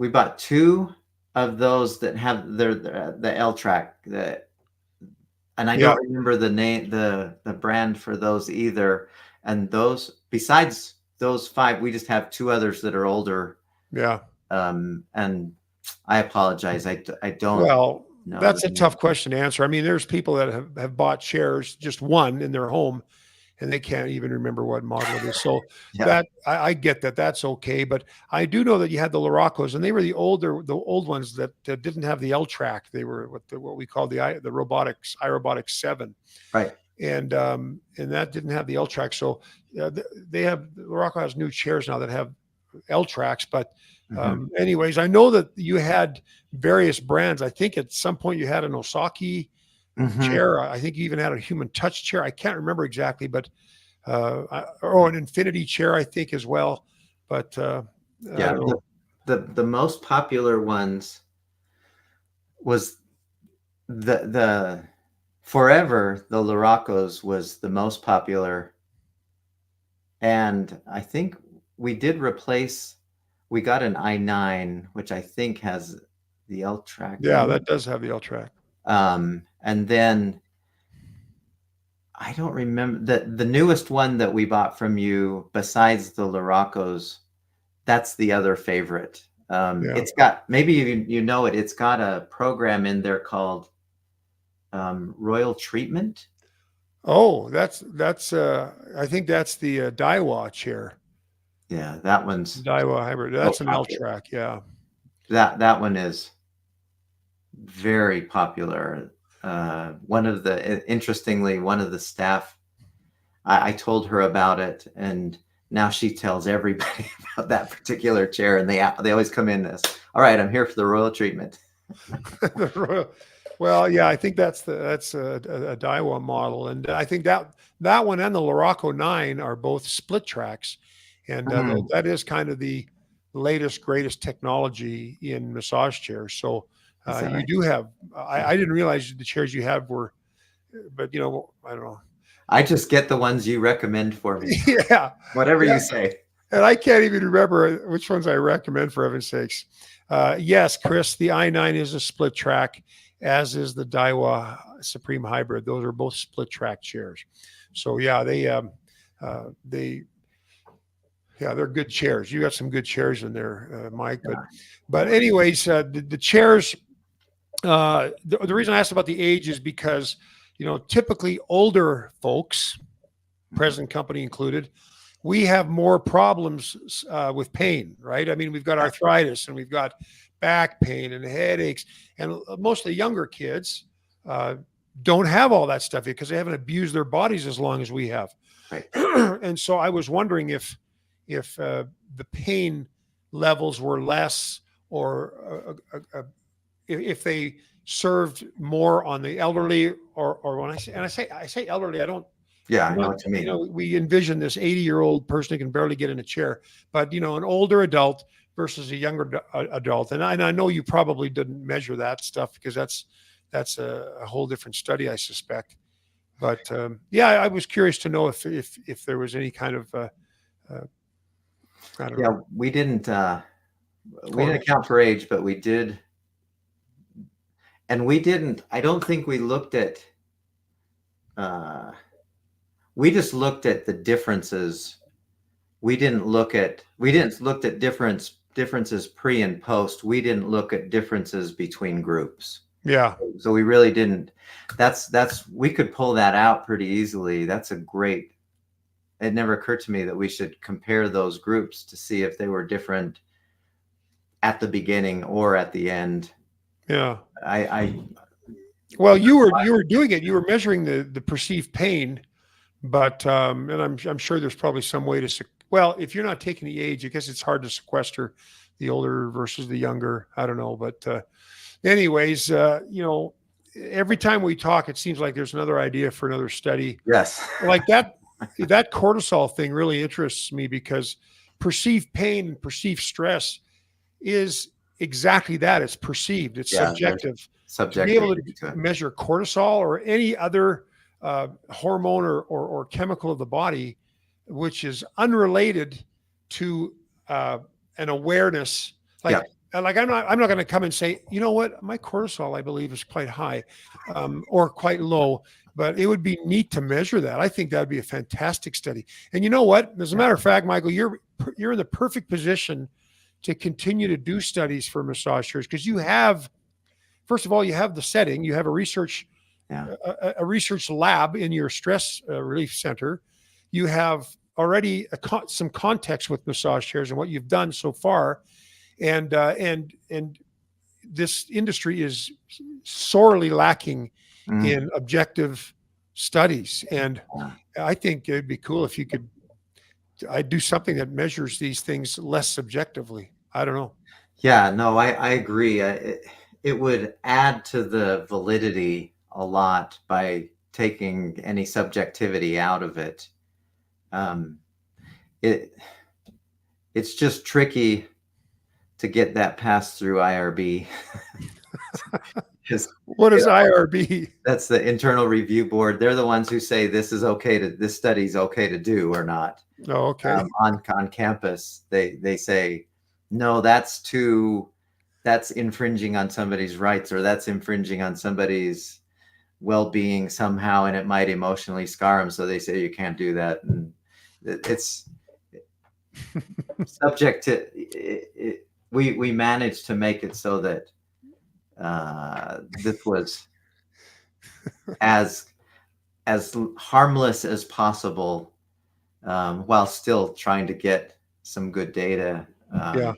bought two of those that have the L track, and I Yeah, don't remember the name, the brand for those either. And those, besides those five, we just have two others that are older. yeah. And I apologize. I don't Well, know that's the a name. tough question to answer. I mean, there's people that have bought chairs, just one in their home, and they can't even remember what model it is. So Yeah, that I get that. That's okay. But I do know that you had the Laracos, and they were the old ones that didn't have the L track. They were what we call the iRobotics 7, right. and that didn't have the L track. So Laraco has new chairs now that have L tracks. But Mhm. anyways, I know that you had various brands. I think at some point you had an Osaki Mhm. chair. I think you even had a human touch chair. I can't remember exactly, but or an infinity chair, I think as well. But I Yeah, don't know. the most popular ones was the forever the Laracos was the most popular, and I think we did replace. We got an i9, which I think has the L track Yeah, in it. that does have the L track. And then I don't remember the newest one that we bought from you, besides the Laracos. That's the other favorite. Yeah. It's got, maybe you know it. It's got a program in there called Royal Treatment. Oh, that's I think that's the Daiwa chair, Yeah, that one's Daiwa hybrid. so That's an L popular. track. Yeah. That one is very popular. Interestingly, one of the staff, I told her about it, and now she tells everybody about that particular chair, and they always come in as, all right, I'm here for the Royal Treatment. The well, yeah, I think that's a Daiwa model, and I think that one and the Laraco 9 are both split tracks, and Mhm. that is kind of the latest greatest technology in massage chairs. So Is that you right? do have. I didn't realize the chairs you have were, but I don't know. I just get the ones you recommend for me. Yeah, Whatever yeah, you say. and I can't even remember which ones I recommend for heaven's sakes. Yes, Chris, the i9 is a split track, as is the Daiwa Supreme Hybrid. Those are both split track chairs. So yeah, they yeah, they're good chairs. You got some good chairs in there, Mike. But anyways, the chairs. The reason I asked about the age is because typically older folks, present company included, we have more problems with pain, right? I mean, we've got arthritis and we've got back pain and headaches, and most of the younger kids uh, don't have all that stuff because they haven't abused their bodies as long as we have. Right. And so I was wondering if the pain levels were less, or if they served more on the elderly, or when I say elderly, I don't. Yeah, I I'm know not, what you mean. we envision this 80-year-old person who can barely get in a chair, but an older adult versus a younger adult. And I know you probably didn't measure that stuff because that's a whole different study, I suspect. But yeah, I was curious to know if there was any kind of uh, I don't Yeah, know. we didn't Correlation. account for age, but we did, and we didn't. I don't think we looked at. Uh, we just looked at the differences. We didn't look at differences pre and post. We didn't look at differences between groups. Yeah. So we really didn't. We could pull that out pretty easily. That's a great. It never occurred to me that we should compare those groups to see if they were different at the beginning or at the end. Yeah. I Well, you were doing it. You were measuring the perceived pain, but and I'm sure there's probably some way to well, if you're not taking the age, I guess it's hard to sequester the older versus the younger. I don't know, but anyways, every time we talk, it seems like there's another idea for another study. yes. Like that cortisol thing really interests me because perceived pain and perceived stress is exactly that. It's perceived, it's Yeah, subjective. To be able to subjectivity to it. measure cortisol or any other hormone or chemical of the body, which is unrelated to an awareness, like Yeah. like I'm not going to come and say, you know what, my cortisol I believe is quite high or quite low, but it would be neat to measure that. I think that'd be a fantastic study. And you know what? As a matter of fact, Michael, you're in the perfect position to continue to do studies for massagers because you have, first of all, you have the setting, you have a research Yeah. a research lab in your stress relief center. You have already some context with massage chairs and what you've done so far, and this industry is sorely lacking in objective studies. And I think it'd be cool if you could I do something that measures these things less subjectively. I don't know. Yeah, no, I agree. It would add to the validity a lot by taking any subjectivity out of it. It it's just tricky to get that passed through IRB. What is IRB? That's the internal review board. They're the ones who say this study's okay to do or not. Oh, okay. On campus, they say no, that's infringing on somebody's rights, or that's infringing on somebody's well-being somehow, and it might emotionally scar them. So they say you can't do that, and it's subject to. We managed to make it so that this was as harmless as possible, while still trying to get some good data. Yeah.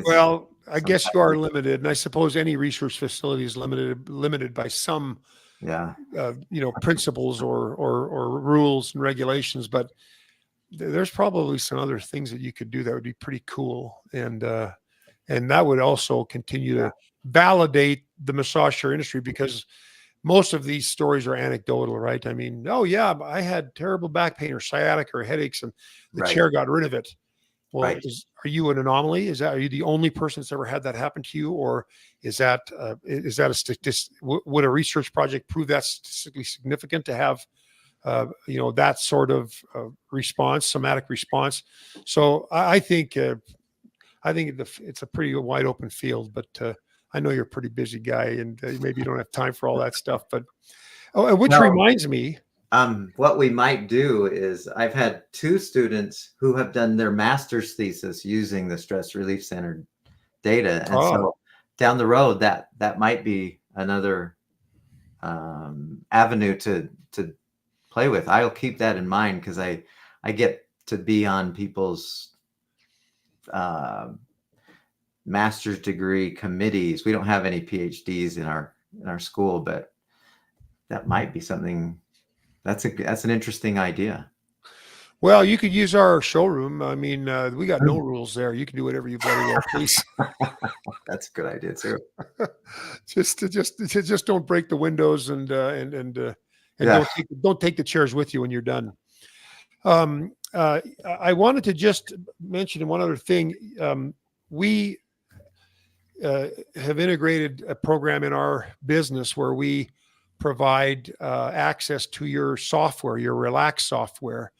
Well, I guess you are limited, and I suppose any research facility is limited by some, principles or rules and regulations. But there's probably some other things that you could do that would be pretty cool, and that would also continue to validate the massage chair industry, because most of these stories are anecdotal, right? I mean, oh yeah, I had terrible back pain or sciatica or headaches, and the chair got rid of it. Well, are you an anomaly? Are you the only person that's ever had that happen to you, or is that a statistic? Would a research project prove that statistically significant to have, that sort of response, somatic response? So I think it's a pretty wide open field, but I know you're a pretty busy guy, and maybe you don't have time for all that stuff. But reminds me. What we might do is I've had 2 students who have done their master's thesis using the Stress Relief Center data. And so down the road, that might be another avenue to play with. I'll keep that in mind, because I get to be on people's master's degree committees. We don't have any PhDs in our school, but that might be something. That's an interesting idea. Well, you could use our showroom. I mean, we got no rules there. You can do whatever you bloody well please. That's a good idea too. just don't break the windows and don't take the chairs with you when you're done. I wanted to just mention one other thing. We have integrated a program in our business where we provide access to your software, your Relax software.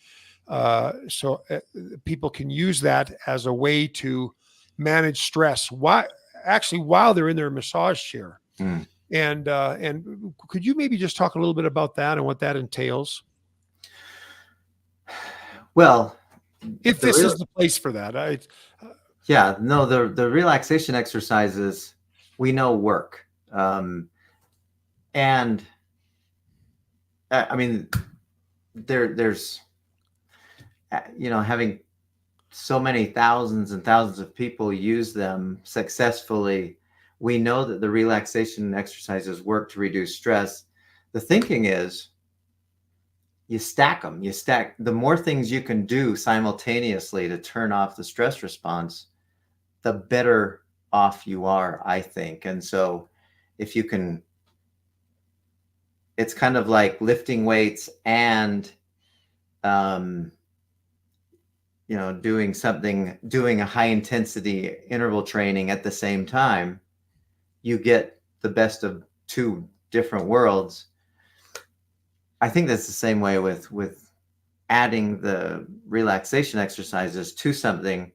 So people can use that as a way to manage stress while they're in their massage chair. And could you maybe just talk a little bit about that and what that entails? Well, if this is the place for that, the relaxation exercises we know work. And I mean, there's, having so many thousands and thousands of people use them successfully, we know that the relaxation exercises work to reduce stress. The thinking is you stack them. You stack the more things you can do simultaneously to turn off the stress response, the better off you are, I think. And so if you can, it's kind of like lifting weights and doing a high intensity interval training at the same time, you get the best of two different worlds. I think that's the same way with adding the relaxation exercises to something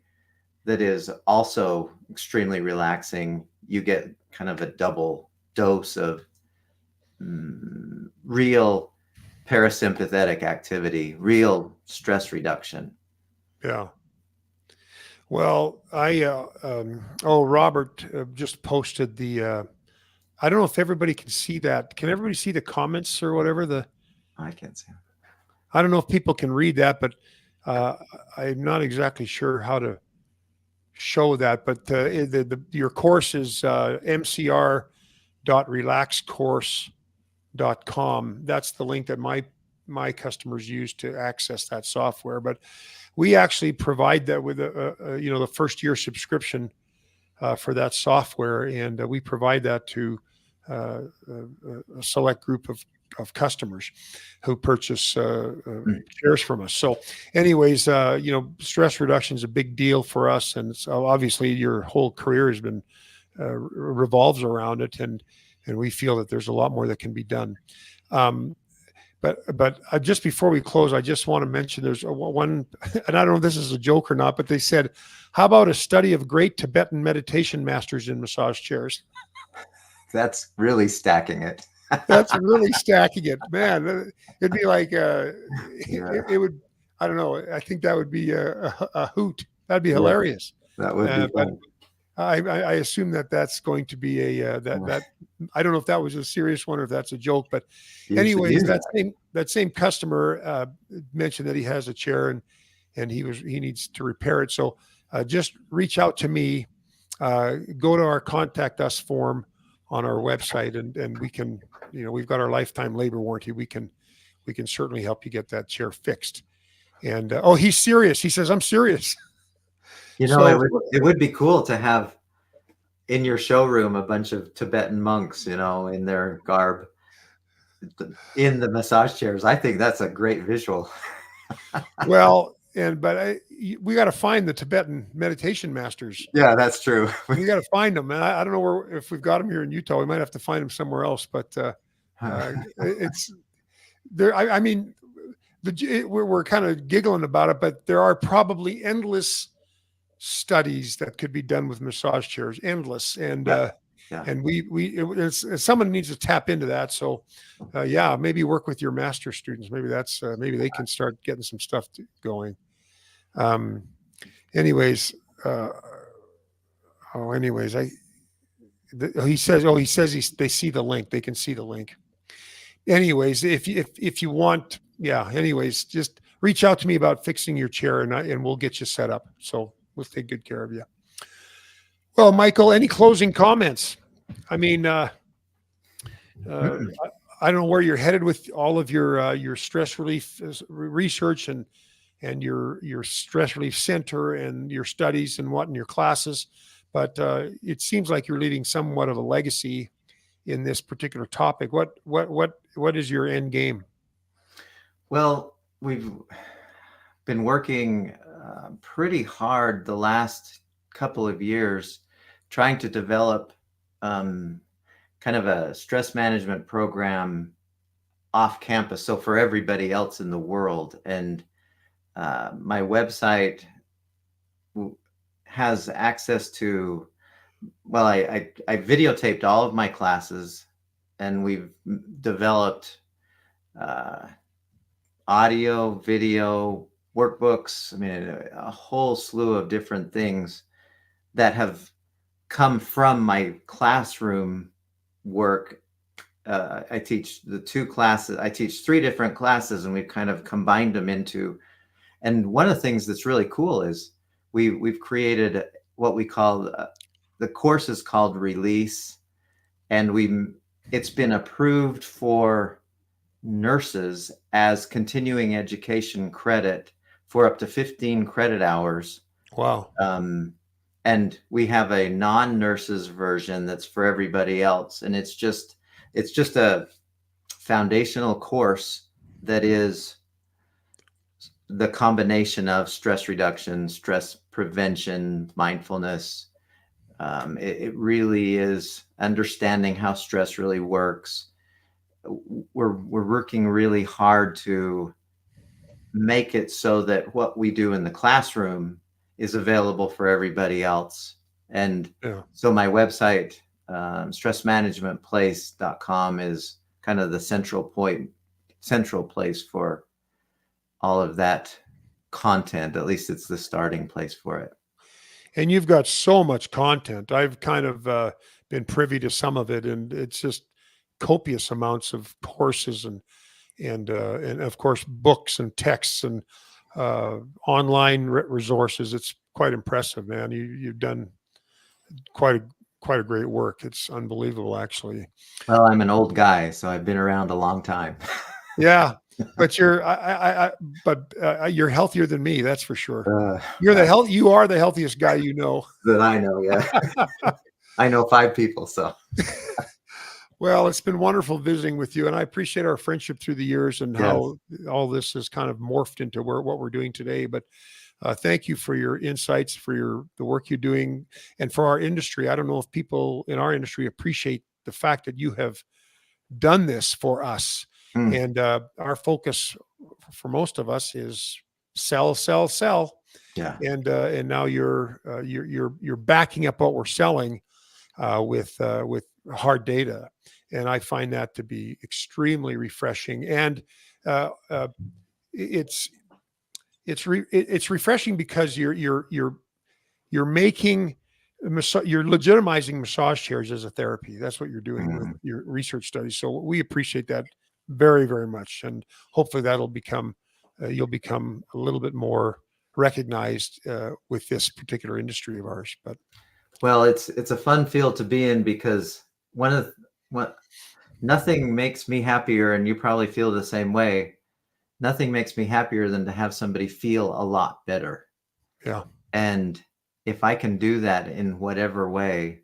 that is also extremely relaxing. You get kind of a double dose of real parasympathetic activity, real stress reduction. Yeah. Well, Robert just posted I don't know if everybody can see that. Can everybody see the comments or whatever? I can't see. I don't know if people can read that, but I'm not exactly sure how to show that. But your course is mcr.relaxcourse.com. That's the link that my customers use to access that software. But we actually provide that with the first year subscription for that software, and we provide that to a select group of customers who purchase shares from us. So, anyways, stress reduction is a big deal for us, and so obviously your whole career has been revolves around it, and we feel that there's a lot more that can be done. But just before we close, I just want to mention there's one, and I don't know if this is a joke or not, but they said, how about a study of great Tibetan meditation masters in massage chairs? That's really stacking it. That's really stacking it, man. It'd be like, it would, I don't know. I think that would be a hoot. That'd be hilarious. That would be fun. I assume that's going to be that I don't know if that was a serious one or if that's a joke, but anyways, that same customer mentioned that he has a chair and he needs to repair it. So just reach out to me, go to our contact us form on our website, and we can, we've got our lifetime labor warranty. We can certainly help you get that chair fixed. And he's serious. He says, I'm serious. It would be cool to have in your showroom a bunch of Tibetan monks, in their garb, in the massage chairs. I think that's a great visual. Well, we got to find the Tibetan meditation masters. Yeah, that's true. We got to find them, and I don't know if we've got them here in Utah. We might have to find them somewhere else. But it's there. I mean, we're kind of giggling about it, but there are probably endless studies that could be done with massage chairs, endless. And and someone needs to tap into that. So maybe work with your master students. Maybe maybe they can start getting some stuff going. Anyways, he says they see the link. They can see the link. Anyways, if you want, anyways, just reach out to me about fixing your chair and we'll get you set up. So we'll take good care of you. Well, Michael, any closing comments? I mean, I don't know where you're headed with all of your stress relief research and your stress relief center and your studies and your classes, but it seems like you're leaving somewhat of a legacy in this particular topic. What is your end game? Well, we've been working pretty hard the last couple of years trying to develop kind of a stress management program off campus, so for everybody else in the world. And my website has access to, I videotaped all of my classes, and we've developed audio, video, workbooks. I mean, a whole slew of different things that have come from my classroom work. I teach the 2 classes. I teach 3 different classes, and we've kind of combined them into. And one of the things that's really cool is we've created what we call the course is called Release, and it's been approved for nurses as continuing education credit for up to 15 credit hours. Wow. And we have a non-nurses version that's for everybody else. And it's just a foundational course that is the combination of stress reduction, stress prevention, mindfulness. It really is understanding how stress really works. We're working really hard to make it so that what we do in the classroom is available for everybody else. And so my website, stressmanagementplace.com, is kind of the central place for all of that content. At least it's the starting place for it. And you've got so much content. I've kind of been privy to some of it, and it's just copious amounts of courses and of course books and texts and online resources. It's quite impressive, man. You've done quite a great work. It's unbelievable, actually. Well, I'm an old guy, so I've been around a long time. Yeah, but you're you're healthier than me, that's for sure. You are the healthiest guy you know. That I know, yeah. I know 5 people, so. Well, it's been wonderful visiting with you, and I appreciate our friendship through the years and how all this has kind of morphed into what we're doing today. But thank you for your insights, for the work you're doing, and for our industry. I don't know if people in our industry appreciate the fact that you have done this for us. And our focus for most of us is sell, sell, sell. Yeah. And now you're backing up what we're selling with hard data. And I find that to be extremely refreshing. And it's refreshing because you're legitimizing massage chairs as a therapy. That's what you're doing with your research studies. So we appreciate that very, very much. And hopefully that'll become, you'll become a little bit more recognized with this particular industry of ours. But well, it's a fun field to be in, because nothing makes me happier, and you probably feel the same way. Nothing makes me happier than to have somebody feel a lot better. Yeah. And if I can do that in whatever way,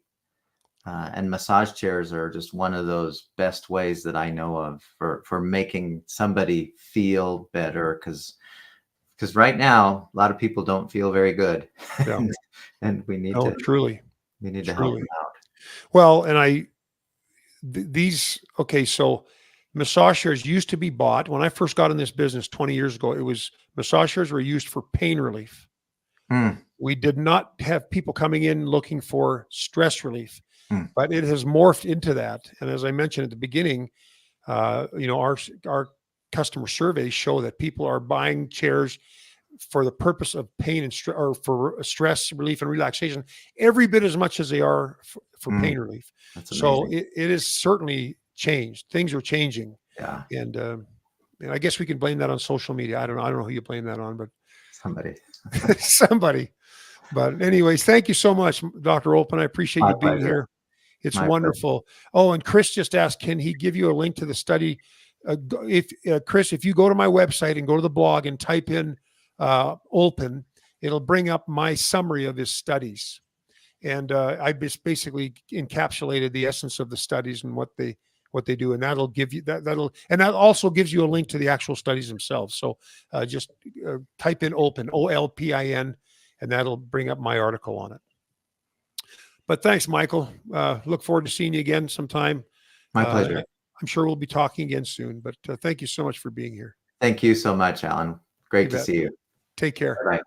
and massage chairs are just one of those best ways that I know of for making somebody feel better. Because right now, a lot of people don't feel very good. Yeah. And we need to help them out. Well, and so massage chairs used to be bought. When I first got in this business 20 years ago, massage chairs were used for pain relief. We did not have people coming in looking for stress relief, but it has morphed into that. And as I mentioned at the beginning, our customer surveys show that people are buying chairs for the purpose of pain and or for stress relief and relaxation, every bit as much as they are for pain relief. So it is certainly changed. Things are changing. Yeah. And I guess we can blame that on social media. I don't know who you blame that on, but somebody. But anyways, thank you so much, Dr. Olpin. I appreciate you being here. It's wonderful. Oh, and Chris just asked, can he give you a link to the study? Chris, if you go to my website and go to the blog and type in Olpin, it'll bring up my summary of his studies. And I basically encapsulated the essence of the studies and what they do. And that'll give you that also gives you a link to the actual studies themselves. So just type in Olpin, Olpin, and that'll bring up my article on it. But thanks, Michael. Look forward to seeing you again sometime. My pleasure. I'm sure we'll be talking again soon, but thank you so much for being here. Thank you so much, Alan. Great to see you. Take care. Bye.